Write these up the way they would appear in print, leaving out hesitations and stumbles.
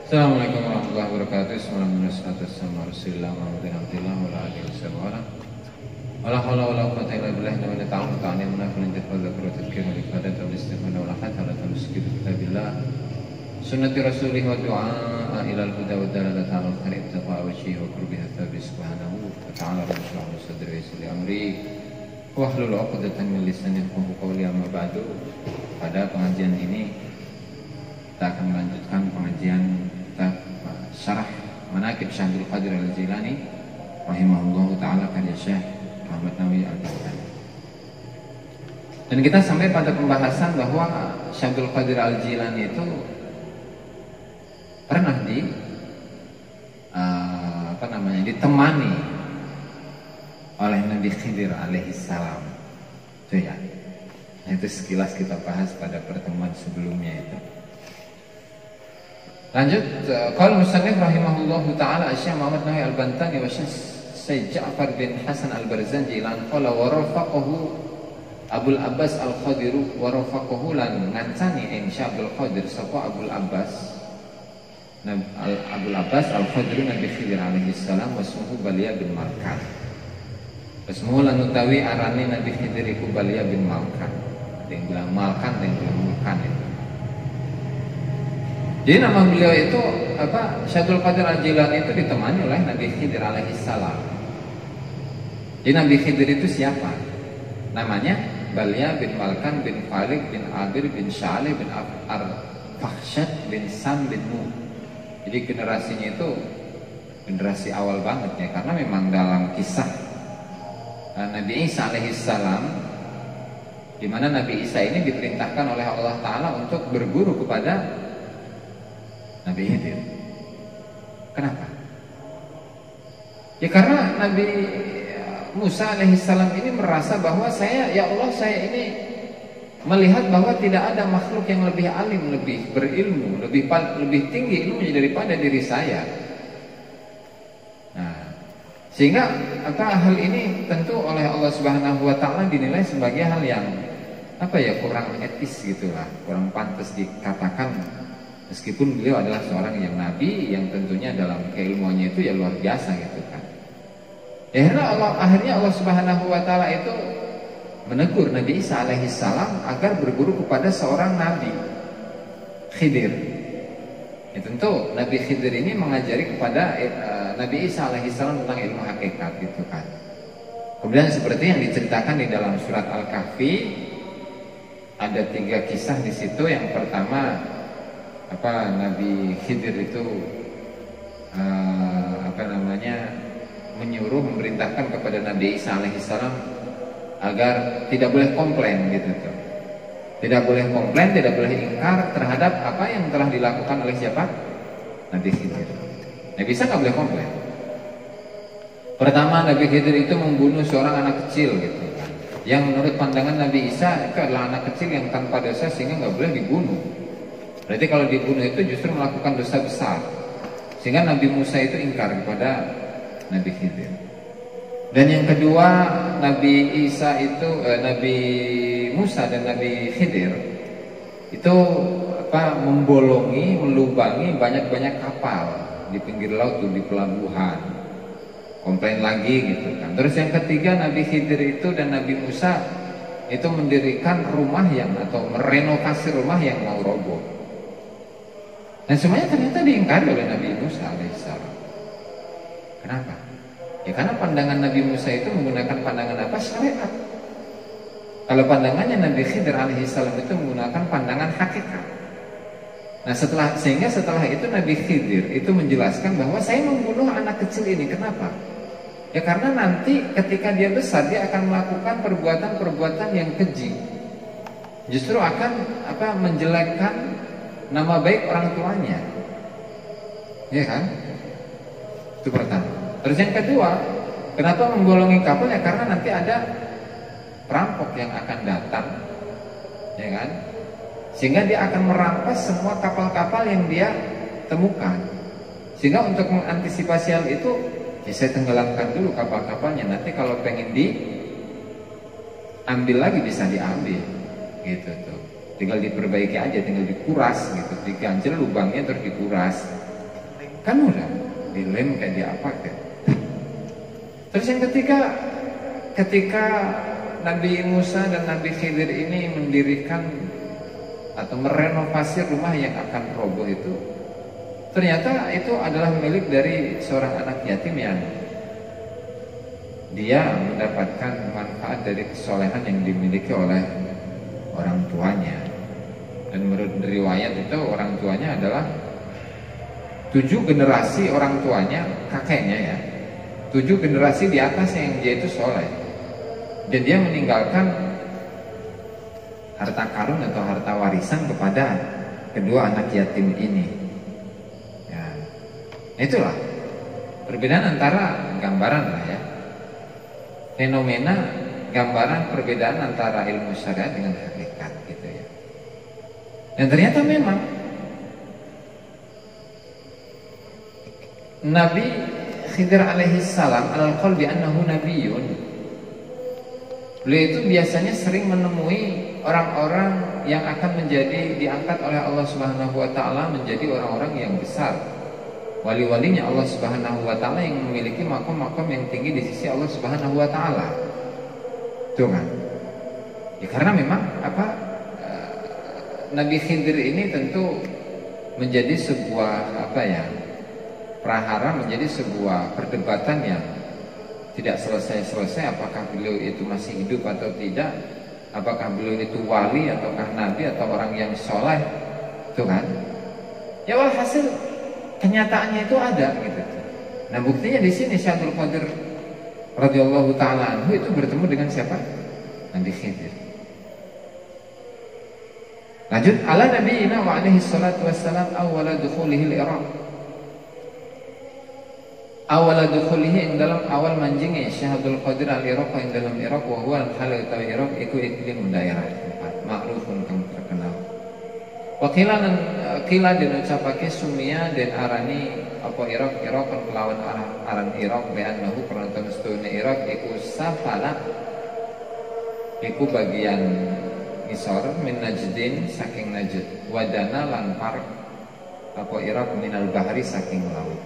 Assalamualaikum warahmatullahi wabarakatuh. Assalamualaikum warahmatullahi wabarakatuh. Wala haula wala quwwata illa billah wa ta'ala ta'ala min aflin tadhakkur tadhkir wa ifadat wa istighfar wa hatta la tusqit kitabillah sunnati rasulih wa du'a ila al-huda wa dalalat ala al-khair taqa wajhi wa qurbi hatta subhanahu wa ta'ala rabbil sadri wa amri wa hlul 'uqdatan min lisani yafqahu qawli amma ba'du. Pada pengajian ini kita akan melanjutkan pengajian kitab Syarah Manaqib Syekh Abdul Qadir Al-Jilani rahimahullahu taala karya Syekh Muhammad Nawawi Al-Bantani. Dan kita sampai pada pembahasan bahwa Syekh Abdul Qadir Al-Jilani itu pernah ditemani oleh Nabi Khidir alaihi salam. Itu ya. Itu sekilas kita bahas pada pertemuan sebelumnya itu. Lanjut, qala musannif rahimahullahu taala Syekh Muhammad Nawawi Al-Bantani wa Syekh Ja'far bin Hasan Al-Barzanji lan qala wa rafaqahu Abul Abbas Al-Qadir wa rafaqahu lan ngancani ing Syekh Abdul Qadir sapa Abul Abbas Al-Qadir Nabi Khidir alaihi salam wasmuhu Balia bin Malkan. Wasmuhu lan utawi arane Nabi Khidir iku Balia bin Malkan. Yang bilang Malkan, yang bilang Mulkan itu. Jadi nama beliau itu Syekh Abdul Qadir Al-Jilani itu ditemani oleh Nabi Khidir alaihi salam. Jadi Nabi Khidir itu siapa? Namanya Balia bin Malkan bin Falik bin Abir bin Syalih bin Ar-Fakhshad bin Sam bin Nuh. Jadi generasinya itu generasi awal banget ya, karena memang dalam kisah Nabi Isa alaihi salam, di mana Nabi Isa ini diperintahkan oleh Allah Ta'ala untuk berguru kepada Nabi Khidir. Kenapa? Ya karena Nabi Musa alaihissalam ini merasa bahwa ya Allah saya ini melihat bahwa tidak ada makhluk yang lebih alim, lebih berilmu, lebih tinggi ilmunya daripada diri saya. Nah, sehingga hal ini tentu oleh Allah Subhanahu wa taala dinilai sebagai hal yang kurang etis gitulah, kurang pantas dikatakan. Meskipun beliau adalah seorang yang nabi yang tentunya dalam keilmuannya itu ya luar biasa gitu kan. Akhirnya Allah Subhanahu wa taala itu menegur Nabi Isa alaihi salam agar berguru kepada seorang nabi, Khidir. Ya, tentu Nabi Khidir ini mengajari kepada Nabi Isa alaihi salam tentang ilmu hakikat gitu kan. Kemudian seperti yang diceritakan di dalam surat Al-Kahfi, ada 3 kisah di situ. Yang pertama Nabi Khidir itu memerintahkan kepada Nabi Isa alaihissalam agar tidak boleh komplain gitu tuh. Tidak boleh komplain, tidak boleh ingkar terhadap apa yang telah dilakukan oleh siapa? Nabi Khidir. Nabi Isa nggak boleh komplain. Pertama, Nabi Khidir itu membunuh seorang anak kecil gitu kan. Yang menurut pandangan Nabi Isa itu adalah anak kecil yang tanpa dosa sehingga nggak boleh dibunuh. Berarti kalau dibunuh itu justru melakukan dosa besar. Sehingga Nabi Musa itu ingkar kepada Nabi Khidir. Dan yang kedua, Nabi Musa dan Nabi Khidir itu membolongi, melubangi banyak-banyak kapal di pinggir laut tuh, di pelabuhan. Komplain lagi gitu kan. Terus yang ketiga, Nabi Khidir itu dan Nabi Musa itu mendirikan rumah atau merenovasi rumah yang mau roboh. Dan semuanya ternyata diingkari oleh Nabi Musa alaihissalam. Kenapa? Ya karena pandangan Nabi Musa itu menggunakan pandangan syariat. Kalau pandangannya Nabi Khidir alaihissalam itu menggunakan pandangan hakikat. Nah sehingga setelah itu Nabi Khidir itu menjelaskan bahwa saya membunuh anak kecil ini. Kenapa? Ya karena nanti ketika dia besar dia akan melakukan perbuatan-perbuatan yang keji. Justru akan menjelekkan nama baik orang tuanya. Ya kan? Itu pertama. Terus yang kedua, kenapa membolongi kapal? Ya karena nanti ada perampok yang akan datang. Ya kan? Sehingga dia akan merampas semua kapal-kapal yang dia temukan. Sehingga untuk mengantisipasi hal itu, ya saya tenggelamkan dulu kapal-kapalnya. Nanti kalau pengen diambil lagi bisa diambil. Gitu tuh. Tinggal diperbaiki aja, tinggal dikuras gitu, diganjel lubangnya terus dikuras. kan mudah dilem kayak diapa kan. Terus yang ketiga, ketika Nabi Musa dan Nabi Khidir ini mendirikan atau merenovasi rumah yang akan roboh itu, ternyata itu adalah milik dari seorang anak yatim yang dia mendapatkan manfaat dari kesolehan yang dimiliki oleh orang tuanya. Dan menurut riwayat itu orang tuanya adalah 7 generasi orang tuanya, kakeknya ya, 7 generasi di atas yang dia itu soleh. Dan dia meninggalkan harta karun atau harta warisan kepada kedua anak yatim ini ya. Itulah perbedaan antara gambaran lah ya, fenomena gambaran perbedaan antara ilmu syariat dengan hakikat gitu ya. Dan ternyata memang Nabi Khidir alaihi salam al-qalbi annahu nabiyyun, beliau itu biasanya sering menemui orang-orang yang akan menjadi diangkat oleh Allah Subhanahu wa taala menjadi orang-orang yang besar, wali-walinya Allah Subhanahu wa taala yang memiliki makom-makom yang tinggi di sisi Allah Subhanahu wa taala. Tuh kan? Ya karena memang Nabi Khidir ini tentu menjadi sebuah prahara, menjadi sebuah perdebatan yang tidak selesai-selesai, apakah beliau itu masih hidup atau tidak, apakah beliau itu wali ataukah nabi atau orang yang soleh, itu kan? Ya walhasil kenyataannya itu ada gitu. Nah buktinya di sini Syekh Abdul Qadir radhiyallahu taala anhu itu bertemu dengan siapa? Nabi Khidir. Lanjut, ala nabiyina wa alaihi salatu wassalam awwala dukhulihi al-Iraq. Awal dukhulihi ing dalam awal manjingnya Syekh Abdul Qadir al-Iraq ing dalam Iraq, wa huwa al-hal utawi Iraq iku iklim daerah tempat ma'rufun kang terkenal. Wa qila den ucapake sumia den arani apa Iraq kelawan aran Iraq bi annahu penonton stone Iraq iku safala iku bagian isor min Najdin saking Najd, wadana lan par apa Iraq minal bahri saking laut.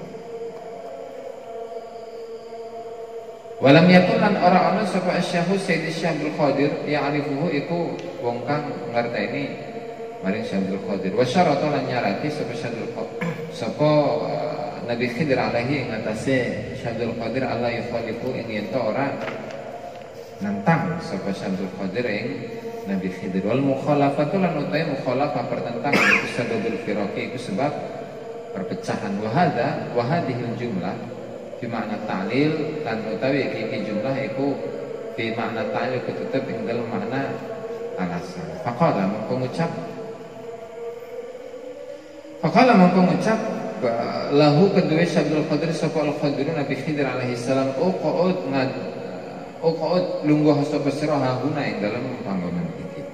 Walam yakun lan ora ana sapa Syekh Sayyid Syekh Abdul Qadir ya'rifuhu iku wong kang ngerteni maring Syekh Abdul Qadir. Wa syarata lan nyarati sapa Syekh Abdul Qadir sapa Nabi Khidir alaihi ing atase Syekh Abdul Qadir Allah yukhalifu ing yen ora nantang sapa Syekh Abdul Qadir ing Nabi Khidir. Wal mukhalafatu lan utai mukhalafah pertentangan iku sababul firaqi iku sebab perpecahan. Wa hadhil jumlah fi makna ta'lil lan utawi iki jumlah iku fi makna ta'lil tetep ing dalam makna alasan. Faqala mongko ngucap lahu kedua Syabdul Qadir sapa al-Qadir Nabi Khidir alaihi salam uqud lungguh sapa sira hahuna ing dalam panggonan iki.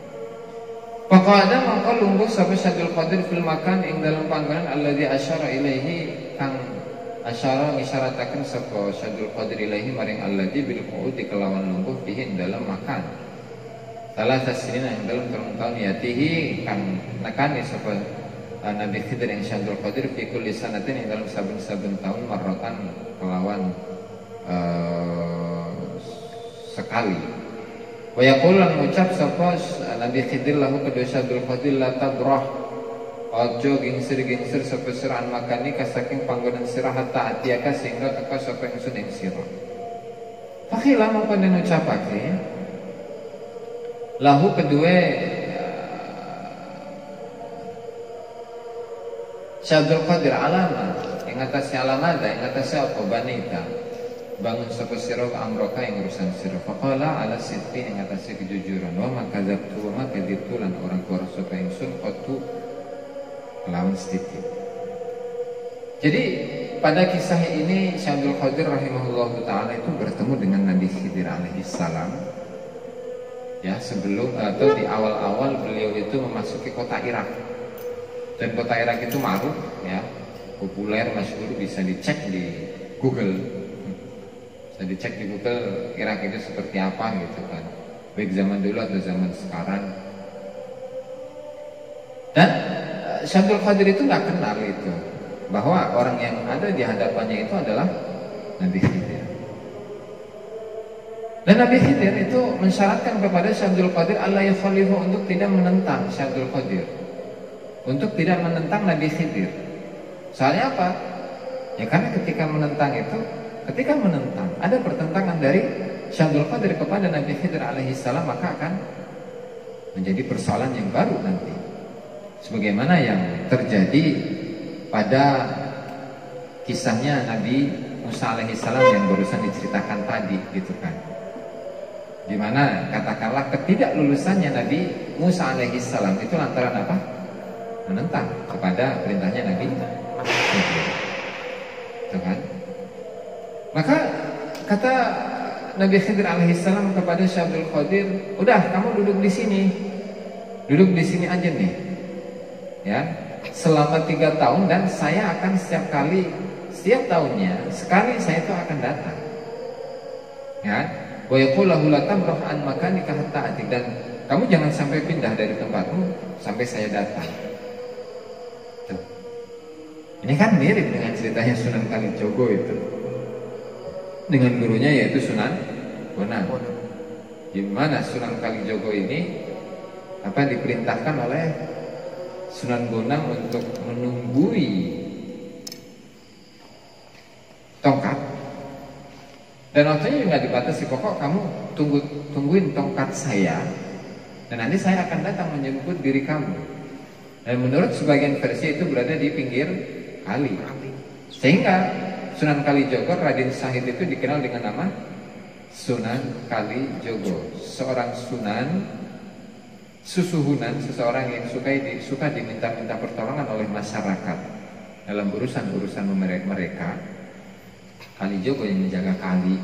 Faqala mongko lungguh sapa Syabdul Qadir fil makan ing dalam panggonan alladzi asyara ilaihi kang asyara ngisarataken sapa Syabdul Qadir ilaihi maring alladzi bil qu'udi kelawan lungguh fihi dalam makan. Salah tasrina ing dalam tahun yatihi kang nakani sapa Nabi Khidir yang Syabdul Qadir fi kulli sanatin ing dalam saben-saben tahun marrotan kelawan sekali. Wa yaqul lan ngucap sapa Nabi Khidir lahu kedua Syabdul Qadir la tabrah ojo gingsir sapa sira an makani kasaking panggonan sira hatta atiaka sehingga teka sapa ingsun ing sira. Fakhila mongko den ucapake lahu kedua Syabdul Qadir alama ing atase alamada ing atase apa banita bangun sapa sira amroka ing urusan sira. Faqala ala sidqi ing atase kejujuran wa makadzabtu wa makadzibtu lan orang kuara sapa ingsun qatu lawan sedikit. Jadi pada kisah ini Syabdul Qadir rahimahullah ta'ala itu bertemu dengan Nabi Khidir alaihi salam ya sebelum atau di awal-awal beliau itu memasuki kota Irak. Dan kota Irak itu ma'ruf ya, populer, masyhur, bisa dicek di Google. Bisa dicek di Google Irak itu seperti apa gitu kan. Baik zaman dulu atau zaman sekarang. Dan Syabdul Qadir itu nggak kenal itu bahwa orang yang ada di hadapannya itu adalah Nabi Khidir. Dan Nabi Khidir itu mensyaratkan kepada Syekh Abdul Qadir Allah yakhalifu untuk tidak menentang Syekh Abdul Qadir, untuk tidak menentang Nabi Khidir. Soalnya apa? Ya karena ketika menentang ada pertentangan dari Syekh Abdul Qadir kepada Nabi Khidir alaihissalam, maka akan menjadi persoalan yang baru nanti, sebagaimana yang terjadi pada kisahnya Nabi Musa alaihissalam yang barusan diceritakan tadi, gitu kan, dimana katakanlah ketidaklulusannya Nabi Musa alaihissalam itu lantaran apa? Menentang kepada perintahnya Nabi Khidir, gitu kan? Maka kata Nabi Khidir alaihissalam kepada Syekh Abdul Qadir, udah kamu duduk di sini aja nih, ya, selama 3 tahun, dan saya akan setiap tahunnya sekali saya itu akan datang, ya. Wa yaqulu lahu la tabrah an makanika hatta ati, dan kamu jangan sampai pindah dari tempatmu sampai saya datang. Tuh. Ini kan mirip dengan ceritanya Sunan Kalijogo itu, dengan gurunya yaitu Sunan Bonang. Di mana Sunan Kalijogo ini diperintahkan oleh Sunan Bonang untuk menunggui tongkat, dan waktunya juga dibatasi, pokok kamu tungguin tongkat saya, dan nanti saya akan datang menjemput diri kamu. Dan menurut sebagian versi itu berada di pinggir kali, sehingga Sunan Kalijogo, Raden Syahid itu dikenal dengan nama Sunan Kalijogo, seorang sunan susuhunan, seseorang yang suka diminta-minta pertolongan oleh masyarakat dalam urusan-urusan mereka. Kalijogo yang menjaga kali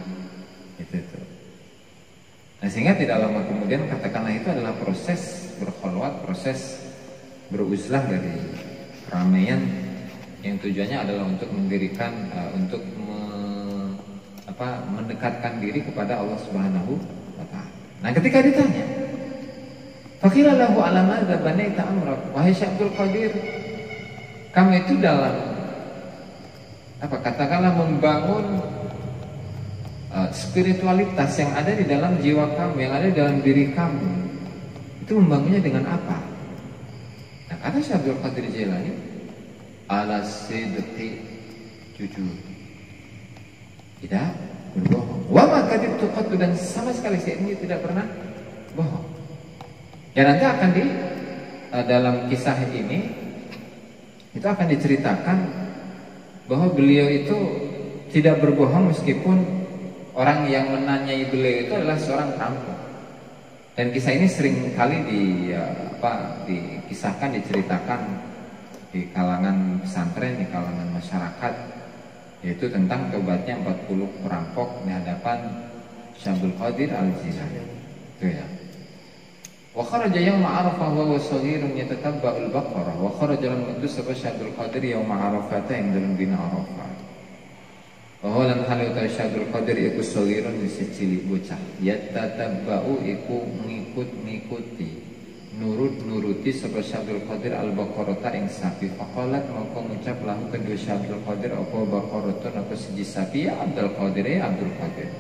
itu. Nah, sehingga tidak lama kemudian katakanlah itu adalah proses berkholwat, proses beruzlah dari keramaian yang tujuannya adalah untuk mendirikan, mendekatkan diri kepada Allah Subhanahu wa Ta'ala. Nah, ketika ditanya, faqila lahu ala madza banaita amrak, wahai Syekh Abdul Qadir, kamu itu dalam katakanlah membangun spiritualitas yang ada di dalam jiwa kamu, yang ada di dalam diri kamu, itu membangunnya dengan apa? Nah, kata Syekh Abdul Qadir Jailani, ala sidqi, jujur, tidak berbohong. Wa ma kadibtu qattu, dan sama sekali saya ini tidak pernah bohong. Ya, nanti akan dalam kisah ini itu akan diceritakan bahwa beliau itu tidak berbohong meskipun orang yang menanyai beliau itu adalah seorang perampok. Dan kisah ini sering kali dikisahkan, diceritakan di kalangan pesantren, di kalangan masyarakat, yaitu tentang tobatnya 40 perampok di hadapan Syekh Abdul Qadir Al-Jilani. Itu ya. Wa kharaja yawma Arafah wa huwa shaghirun yatatabba'ul baqarah, wa kharaja lam utus Syekh Abdul Qadir yawma Arafah yang dalam dina Arafah. Wa huwa lan halu ta Syekh Abdul Qadir iku shaghirun si cilik bocah, yatatabba'u iku ngikut-ngikuti, nuruti sapa Syekh Abdul Qadir al-baqarata ing sapi. Faqalat maka ngucap lahu kedua Syekh Abdul Qadir, apa baqaratun apa siji sapi, ya Abdul Qadir, ya Abdul Qadir.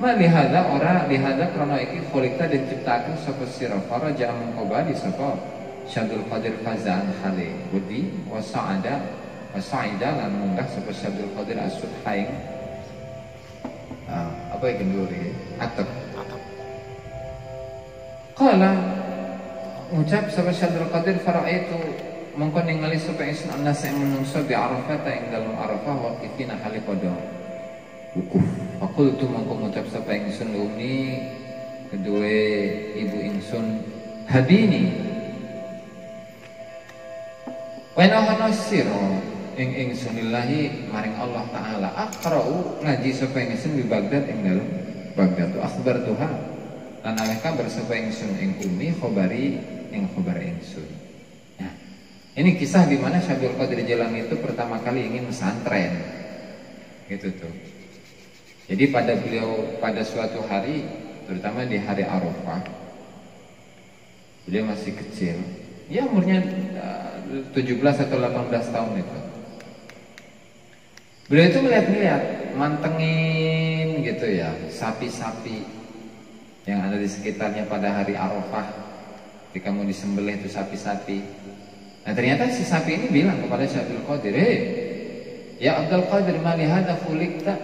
Ma lihada ora lihada krono iki khuliqta dan ciptakan sapa sira faraja mengkobadi sapa Syekh Abdul Qadir fazan hale budi wa sa'ida lan munggah sapa Syekh Abdul Qadir as-subhaing yang kenduri atap. Qala ngucap sapa Syekh Abdul Qadir faraitu mongko ningali sapa ingsun anas yang menungso di Arafah ing dalem Arafah waqifina hale padha wukuf. Fakultu mongko ngucap sapa ingsun umi kedua ibu ingsun habini wa nahana sira ing insunillahi maring Allah Ta'ala aqra'u ngaji sapa ingsun di Baghdad ing dalem Baghdad akhbar Tuhan lan aweh kabar sapa ingsun ing umi khobari ing khobar ingsun. Nah, ini kisah di mana Syekh Abdul Qadir Jailani itu pertama kali ingin pesantren gitu tuh. Jadi pada suatu hari, terutama di hari Arafah, beliau masih kecil, ya umurnya 17 atau 18 tahun itu. Beliau itu melihat-lihat, mantengin gitu ya, sapi-sapi yang ada di sekitarnya pada hari Arafah ketika mau disembelih itu sapi-sapi. Nah ternyata si sapi ini bilang kepada Syekh Abdul Qadir, "Hei, ya Abdul Qadir, mali hadza khuliqta?"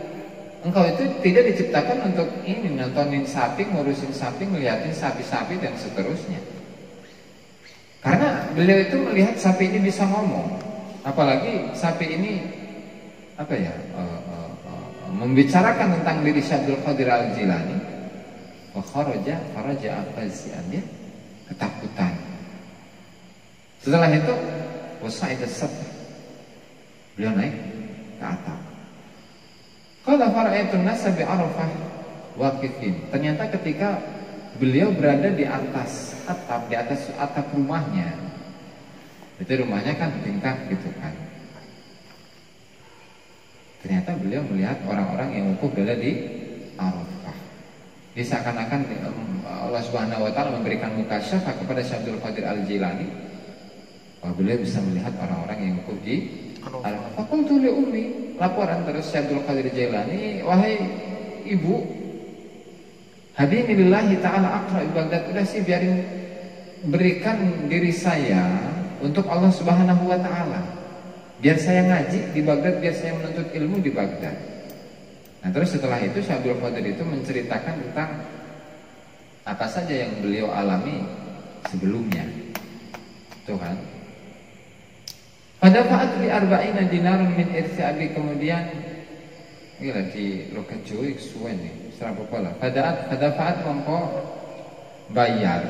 Engkau itu tidak diciptakan untuk ini, nontonin sapi, ngurusin sapi, ngeliatin sapi-sapi dan seterusnya. Karena beliau itu melihat sapi ini bisa ngomong, apalagi sapi ini apa ya, membicarakan tentang diri Syekh Abdul Qadir Al-Jilani. Wa kharaja fazi'an, dia ketakutan. Setelah itu wasa'ida sab, beliau naik ke atap. Qala fara'aitun nasa bi Arafah waqifin. Ternyata ketika beliau berada di atas atap rumahnya, itu rumahnya kan tingkat gitu kan. Ternyata beliau melihat orang-orang yang wukuf berada di Arafah. Jadi seakan-akan Allah Subhanahu wa taala memberikan mukasyafah kepada Syekh Abdul Qadir Al-Jilani bahwa beliau bisa melihat orang-orang yang wukuf di Arafah. Faqultu li ummi, laporan terus Syekh Abdul Qadir Jilani, "Wahai ibu, hadini lillahi ta'ala aqra bi Baghdad." Udah sih biarin, berikan diri saya untuk Allah Subhanahu wa taala. Biar saya ngaji di Baghdad, biar saya menuntut ilmu di Baghdad. Nah terus setelah itu Syekh Abdul Qadir itu menceritakan tentang apa saja yang beliau alami sebelumnya. Tuh kan. Pada faat li arba'ina dinarun min irsi abi, kemudian gila di lokat cuy suwen nih, serap kepala. Pada faat mongko bayar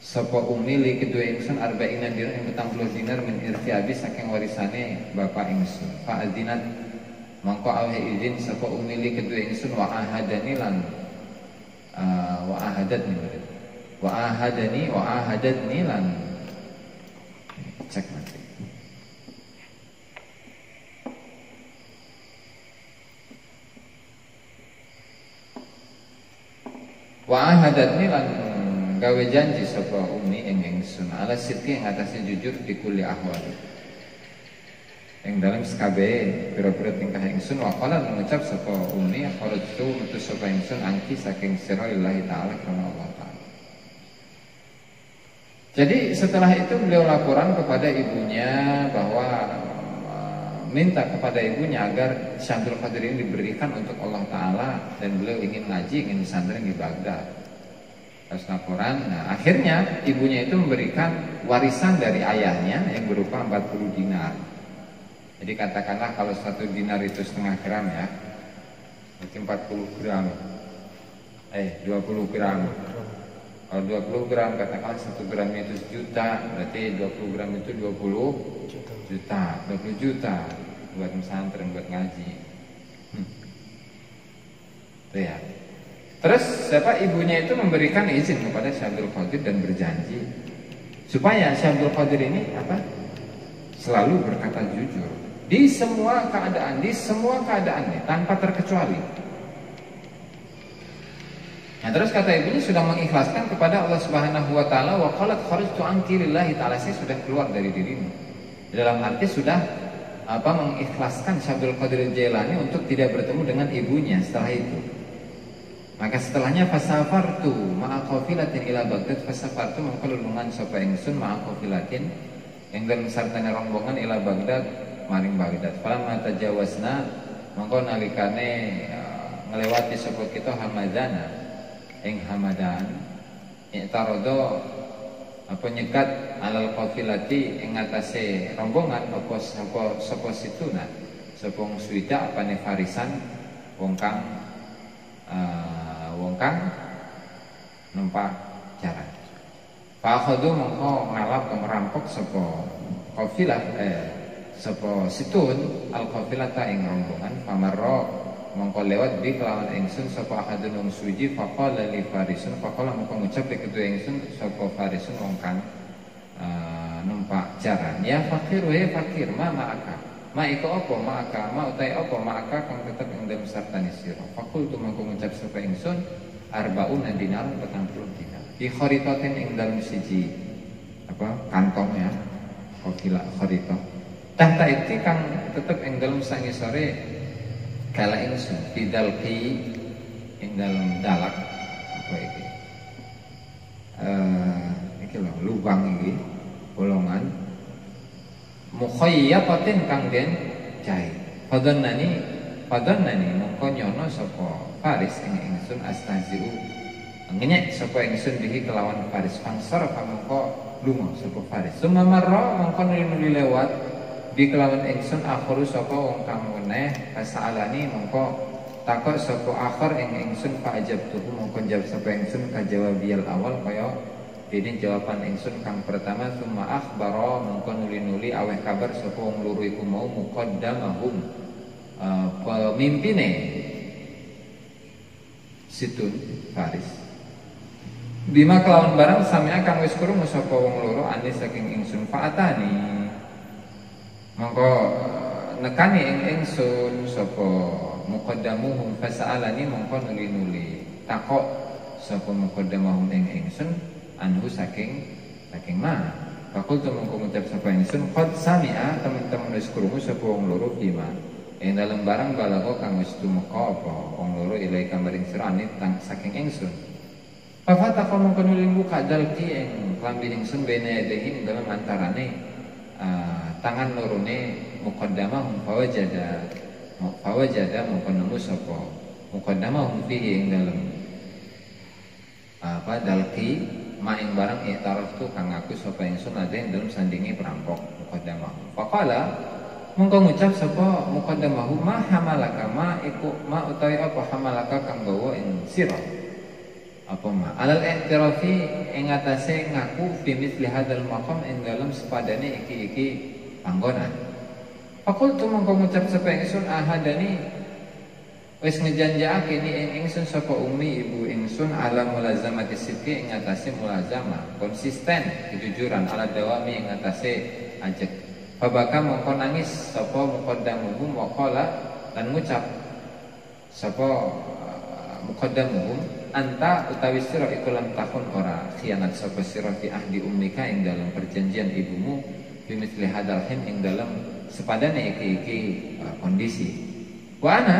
sapa umili kedua ingsun arba'ina dinar ing 40 dinar min irsi abi saking warisane bapak ingsun. Fa adzinat mongko aweh izin sapa umili kedua ingsun wa ahadani lan wa ahadani lan cek nanti. Wa ahadani lan gawe janji sapa umi ing ingsun ala sidqi ing atase jujur di kulli ahwali, ing dalam sekabe pira-pira tingkah ingsun. Wa qala mengucap sapa umi, kharajtu metu sapa ingsun angki saking sira lillahi taala karena Allah taala. Jadi setelah itu beliau laporan kepada ibunya bahwa minta kepada ibunya agar Syekh Abdul Qadir ini diberikan untuk Allah taala, dan beliau ingin ngaji, ingin pesantren di Baghdad. Terus laporan, nah akhirnya ibunya itu memberikan warisan dari ayahnya yang berupa 40 dinar. Jadi katakanlah kalau 1 dinar itu setengah gram ya, berarti 40 gram, 20 gram. Kalau 20 gram katakanlah 1 gramnya itu 1 juta, berarti 20 gram itu 20 juta, 20 juta buat pesantren, buat ngaji. Itu ya. Terus siapa ibunya itu memberikan izin kepada Syekh Abdul Qadir dan berjanji supaya Syekh Abdul Qadir ini apa? Selalu berkata jujur di semua keadaannya tanpa terkecuali. Nah, terus kata ibunya sudah mengikhlaskan kepada Allah Subhanahu wa taala, wa qalat kharajtu anki lillahi taala, saya sudah keluar dari dirimu. Dalam arti sudah mengikhlaskan Syekh Abdul Qadir Jailani untuk tidak bertemu dengan ibunya setelah itu. Maka setelahnya fasafartu ma'a qafilatin ila Baghdad, fasafartu maka lulungan sapa ingsun ma'a qafilatin yang dalam sartane rombongan ila Baghdad maring Baghdad. Falamma tajawazna maka nalikane ngelewati sapa kita Hamadana ing Hamadan, i'tarada nyegat alal qafilati ing atase rombongan apa sapa situna sapa suwida apane farisan wong kang numpak jaran. Fa akhadhu mongko ngalap merampok sapa qafilah sapa situn al qafilata ing rombongan. Famarra mongko lewat bi kelawan ingsun sapa ahadun wong suci. Faqala li farisun, faqala mongko ngucap kedua ingsun sapa farisun wong kang numpak jaran, ya fakir wa fakir ma ma'aka, ma iko apa ma'aka, ma utai apa ma'aka kang tetep ing dalem sartane sira. Faqultu mongko ngucap sapa ingsun arbauna dinar 40 dinar di kharitatin ing dalem siji kantong ya, qafilah kharitah tahta itu kang tetep ing dalam sangisore kala ingsun bidalki ing dalam dalak apa iki iki lho lubang iki bolongan mukhayyapatin kang den cai padannani mongko nyono sapa Faris ing ingsun astaziu ngenyek sapa ingsun bihi kelawan Faris fangsar mongko lunga sapa Faris sumamarra mongko nuli lewat di kelawan ingsun akhiru sapa wong kang weneh fasalani mongko takok sapa akhir ing ingsun faajabtuhu mongko jawab sapa ingsun kajawab bil awal kaya dene jawaban ingsun kang pertama summa akhbara mongko nuli aweh kabar sapa wong loro iku mau muqaddamahum pemimpine situn Faris bima kelawan barang samia kang wis krungu sapa wong loro ane saking ingsun faatani mongko nekani ing ingsun sapa muqaddamuhum fasalani mongko nuli takok sapa muqaddamuhum ing ingsun anhu saking ma fakultu mongko ngucap sapa ingsun qad sami'a teman-teman wis krungu sapa wong loro bima ing dalem barang balago kang wis tumeka apa wong loro ilai kamaring sirane tang saking ingsun fafata mongko nuli buka dalki ing klambi ingsun bene dehin dalam antarane tangan lorone muqaddamahum fawajada mongko nemu sapa muqaddamahum fihi ing dalem apa dalki maing barang i'taraf tu kang aku sapa ingsun ada ing dalem sandingi perampok muqaddamahum faqala mongko ngucap sapa muqaddamahum ma hamalaka ma iku ma utawi apa hamalaka kang gawa ing sira apa ma alal i'tirafi ing atase ngaku fi misli hadzal maqam ing dalem sepadane iki panggonan. Fakultu mongko ngucap sapa ingsun ahadani wis ngejanjakake ni ing ingsun sapa umi ibu ingsun ala mulazamati sidqi ing atase mulazamah konsisten kejujuran ala dawami ing atase ajek. Fabaka mongko nangis sapa muqaddamuhum wa qala lan ngucap sapa muqaddamuhum anta utawi sira iku lam takun ora khianat sapa sira fi ahdi ummika ing dalam perjanjian ibumu bimisli hadal him ing dalam sepadane iki kondisi wa ana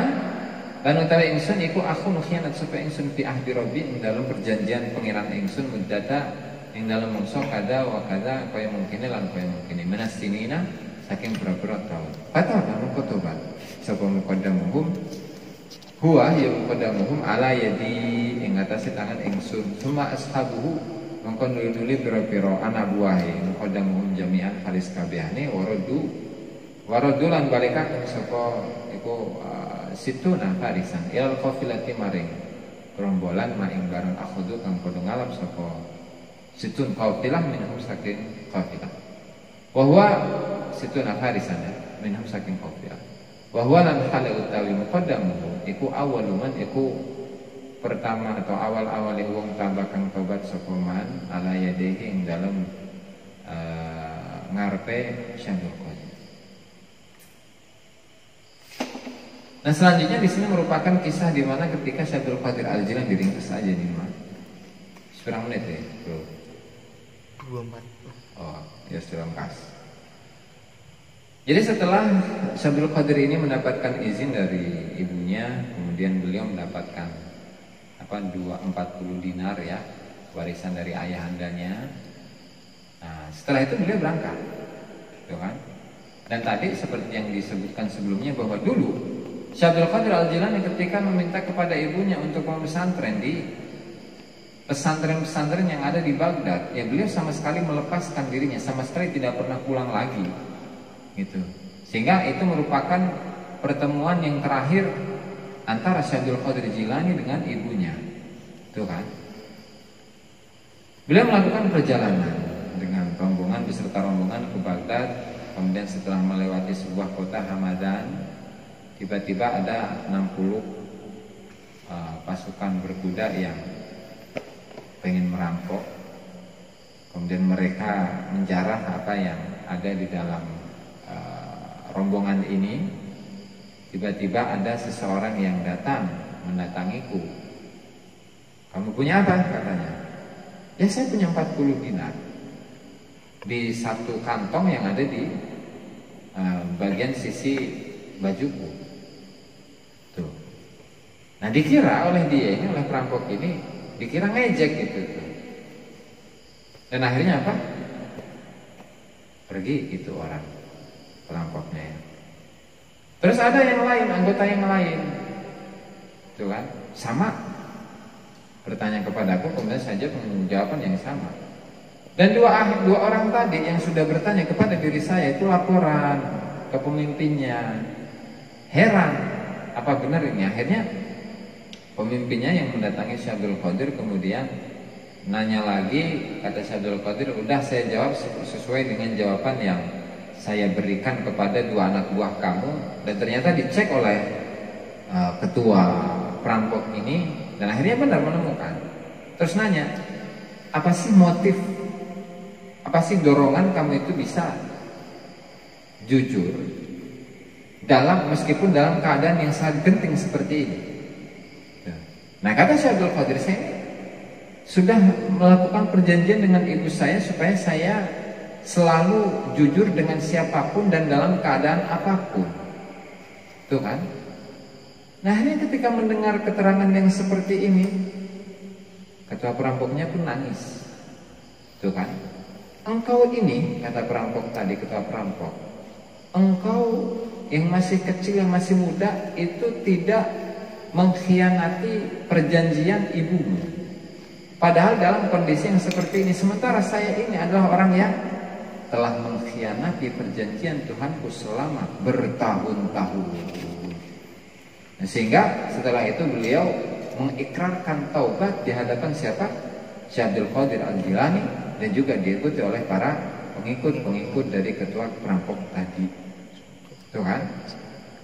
lan utawi ingsun iku aku khianat sapa ingsun fi ahdi rabbi ing dalam perjanjian pangeran ingsun muddata ing dalam mangsa kada wa kada kaya mungkin lan kaya mungkin menasinina saking pira-pira taun patah mongko tobat sapa muqaddamuhum huwa ya muqaddamuhum ala yadi ing atase tangan ingsun suma ashabuhu mongko nuli pira-pira anak buahe muqaddamuhum jami'an halis kabehane waradu lan balikaken sapa iku situna farisan ilal qafilati maring rombolan maing bareng akhudu kang padha ngalap sapa situn qafilah minhum saking qafilah wa huwa situna farisan minhum saking qafilah wa huwa lan hale utawi muqaddamuhum iku awaluman iku pertama atau awal-awal wong tambah kang tobat sapa man ala yadehi ing dalem ngarepe Syaikhul Qadir. Nah selanjutnya di sini merupakan kisah di mana ketika Syaikhul Qadir Al-Jilani diringkas aja nih mah. Seberapa menit ya, Bro? 24. Oh, ya sudah ringkas. Jadi setelah Syaikhul Qadir ini mendapatkan izin dari ibunya, kemudian beliau mendapatkan 40 dinar ya, warisan dari ayahandanya. Nah, setelah itu beliau berangkat, gitu kan? Dan tadi seperti yang disebutkan sebelumnya bahwa dulu Syaikhul Qadir Al-Jilani ketika meminta kepada ibunya untuk pesantren di pesantren-pesantren yang ada di Baghdad, ya beliau sama sekali melepaskan dirinya, sama sekali tidak pernah pulang lagi, gitu. Sehingga itu merupakan pertemuan yang terakhir antara Syaikhul Qadir Jilani dengan ibunya, itu kan? Beliau melakukan perjalanan dengan rombongan beserta rombongan ke Baghdad. Kemudian setelah melewati sebuah kota Hamadan, tiba-tiba ada 60 pasukan berkuda yang pengen merampok. Kemudian mereka menjarah apa yang ada di dalam rombongan ini. Tiba-tiba ada seseorang yang datang mendatangiku. Kamu punya apa? Katanya. Ya saya punya 40 dinar di satu kantong yang ada di bagian sisi bajuku. Tuh. Nah dikira oleh dia ini, oleh perampok ini, dikira ngejek gitu tuh. Dan akhirnya apa? Pergi itu orang perampoknya ya. Terus ada yang lain, anggota yang lain, tuh kan, sama bertanya kepadaku, kemudian saja jawaban yang sama. Dan dua orang tadi yang sudah bertanya kepada diri saya itu laporan ke pemimpinnya. Heran, apa benar ini? Akhirnya pemimpinnya yang mendatangi Syekh Abdul Qadir kemudian nanya lagi, kata Syekh Abdul Qadir, udah saya jawab sesuai dengan jawaban yang saya berikan kepada dua anak buah kamu. Dan ternyata dicek oleh ketua perampok ini, dan akhirnya benar menemukan. Terus nanya, apa sih motif, apa sih dorongan kamu itu bisa jujur meskipun dalam keadaan yang sangat genting seperti ini? Nah kata Syekh Abdul Qadir, saya sudah melakukan perjanjian dengan ibu saya supaya saya selalu jujur dengan siapapun dan dalam keadaan apapun. Tuh kan? Nah ini ketika mendengar keterangan yang seperti ini, ketua perampoknya pun nangis. Tuh kan? Engkau ini, kata perampok tadi, ketua perampok, engkau yang masih kecil, yang masih muda, itu tidak mengkhianati perjanjian ibumu. Padahal dalam kondisi yang seperti ini, sementara saya ini adalah orang yang telah mengkhianati perjanjian Tuhanku selama bertahun-tahun. Nah, sehingga setelah itu beliau mengikrarkan taubat di hadapan siapa? Syekh Abdul Qadir Al-Jilani, dan juga diikuti oleh para pengikut-pengikut dari ketua perampok tadi. Tuh kan?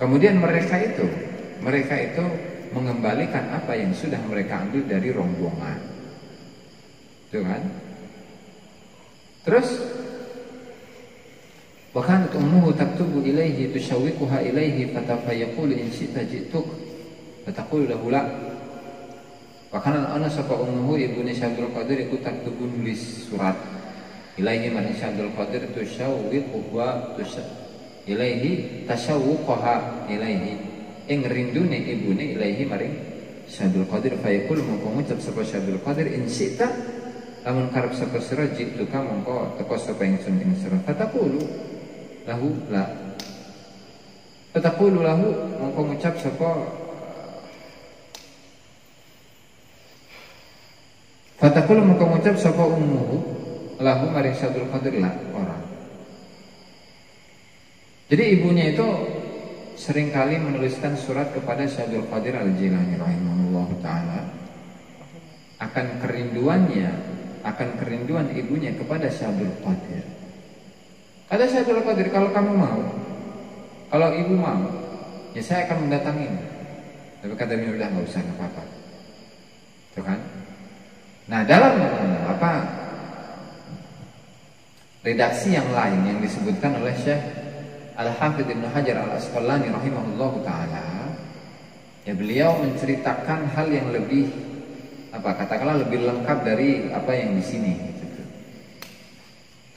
Kemudian mereka itu mengembalikan apa yang sudah mereka ambil dari rombongan. Tuh kan? Terus bahkan ummuhu taktubu ilaihi tushawwiquha ilaihi fatafayaqulu in syi'ta ji'tuk fataqulu lahu la. Bahkan ana sapa ummuhu ibune Syekh Abdul Qadir iku taktubu nulis surat ilaihi man Syekh Abdul Qadir tushawwiquha ilaihi tashawwuqaha ilaihi ing rindune ibune ilaihi maring Syekh Abdul Qadir fayaqul mongko ngucap sapa Syekh Abdul Qadir in syi'ta lamun karep sapa sira ji'tuka mongko teka sapa ingsun ing sira fataqulu lahu la. Fataqulu lahu mongko ngucap sapa Fataqulu mongko ngucap sapa ummuhu lahu maring Syekh Abdul Qadir la orang. Jadi ibunya itu seringkali menuliskan surat kepada Syekh Abdul Qadir Al-Jilani rahimahullah ta'ala akan kerinduan ibunya kepada Syekh Abdul Qadir. Kata Syekh Abdul Qadir, kalau kamu mau, kalau ibu mau, ya saya akan mendatangimu. Tapi kata beliau, udah nggak usah, nggak apa-apa. Tuh kan? Nah dalam redaksi yang lain yang disebutkan oleh Syekh Al-Hafidz Ibnu Hajar Al-Asqalani rahimahullahu ta'ala, ya beliau menceritakan hal yang lebih katakanlah lebih lengkap dari apa yang di sini gitu.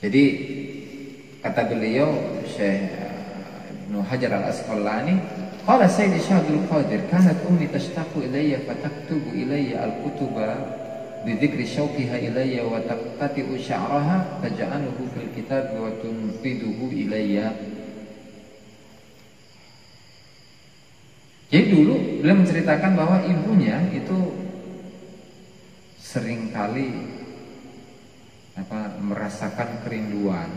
Jadi kata beliau Syekh Ibnu Hajar Al-Asqalani, qala Sayyidi Syekh Abdul Qadir kanat ummi tashtaqu ilayya fataktubu ilayya al-kutuba bidzikri syauqiha ilayya wa taqtati'u sya'raha taj'aluhu fil kitab wa tunfiduhu ilayya. Jadi dulu beliau menceritakan bahwa ibunya itu seringkali merasakan kerinduan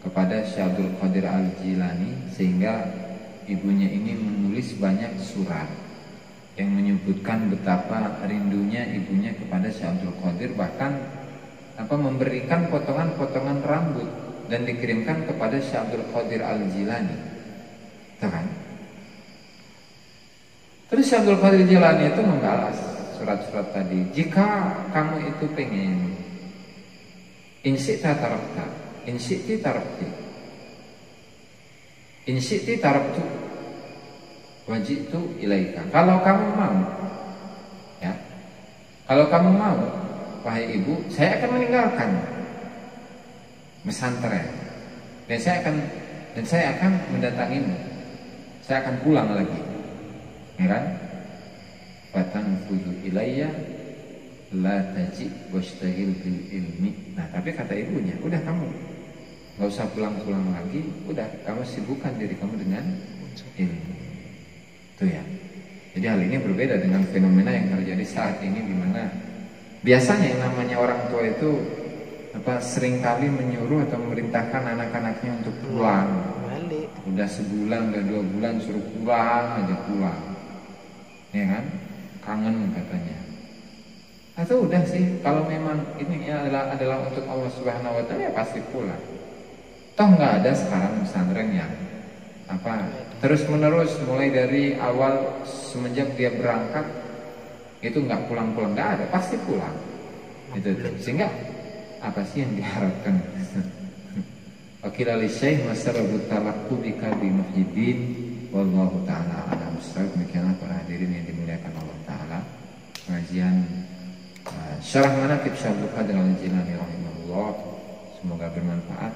kepada Syekh Abdul Qadir Al-Jilani, sehingga ibunya ini menulis banyak surat yang menyebutkan betapa rindunya ibunya kepada Syekh Abdul Qadir, bahkan memberikan potongan-potongan rambut dan dikirimkan kepada Syekh Abdul Qadir Al-Jilani. Tuh kan? Terus Syekh Abdul Qadir Jilani itu membalas surat-surat tadi, jika kamu itu pengen insyita tarakta, insyiti tarakti, insyiti taraktu, wajitu ilaika. Kalau kamu mau, ya, kalau kamu mau, wahai ibu, saya akan meninggalkan pesantren dan saya akan dan saya akan mendatangimu, saya akan pulang lagi, ya kan? Fatanfudu ilayya la taji washtagil bil ilmi. Nah, tapi kata ibunya, udah kamu nggak usah pulang-pulang lagi, udah kamu sibukkan diri kamu dengan ilmu. Itu ya. Jadi hal ini berbeda dengan fenomena yang terjadi saat ini, di mana biasanya yang namanya orang tua itu seringkali menyuruh atau memerintahkan anak-anaknya untuk pulang. Udah sebulan, udah 2 bulan suruh pulang aja pulang, ya kan? Kangen katanya. Atau udah sih, kalau memang ini adalah untuk Allah Subhanahu Wa Taala, ya pasti pulang. Toh nggak ada sekarang pesantren yang terus menerus mulai dari awal semenjak dia berangkat itu nggak pulang-pulang, nggak ada, pasti pulang. Itu sehingga apa sih yang diharapkan? Wakil al-Syekh masarabut talaqu bika bi muhyiddin wallahu ta'ala alam ustaz. Demikianlah para hadirin yang dimuliakan Allah Ta'ala, pengajian syarah manaqib Syekh Abdul Jilani rahimahullah. Semoga bermanfaat,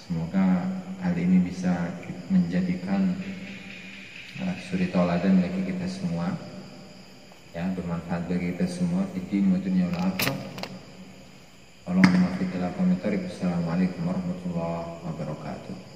semoga hal ini bisa menjadikan suri tauladan bagi kita semua, ya, bermanfaat bagi kita semua di dunia wal akhirah. Assalamualaikum warahmatullahi wabarakatuh.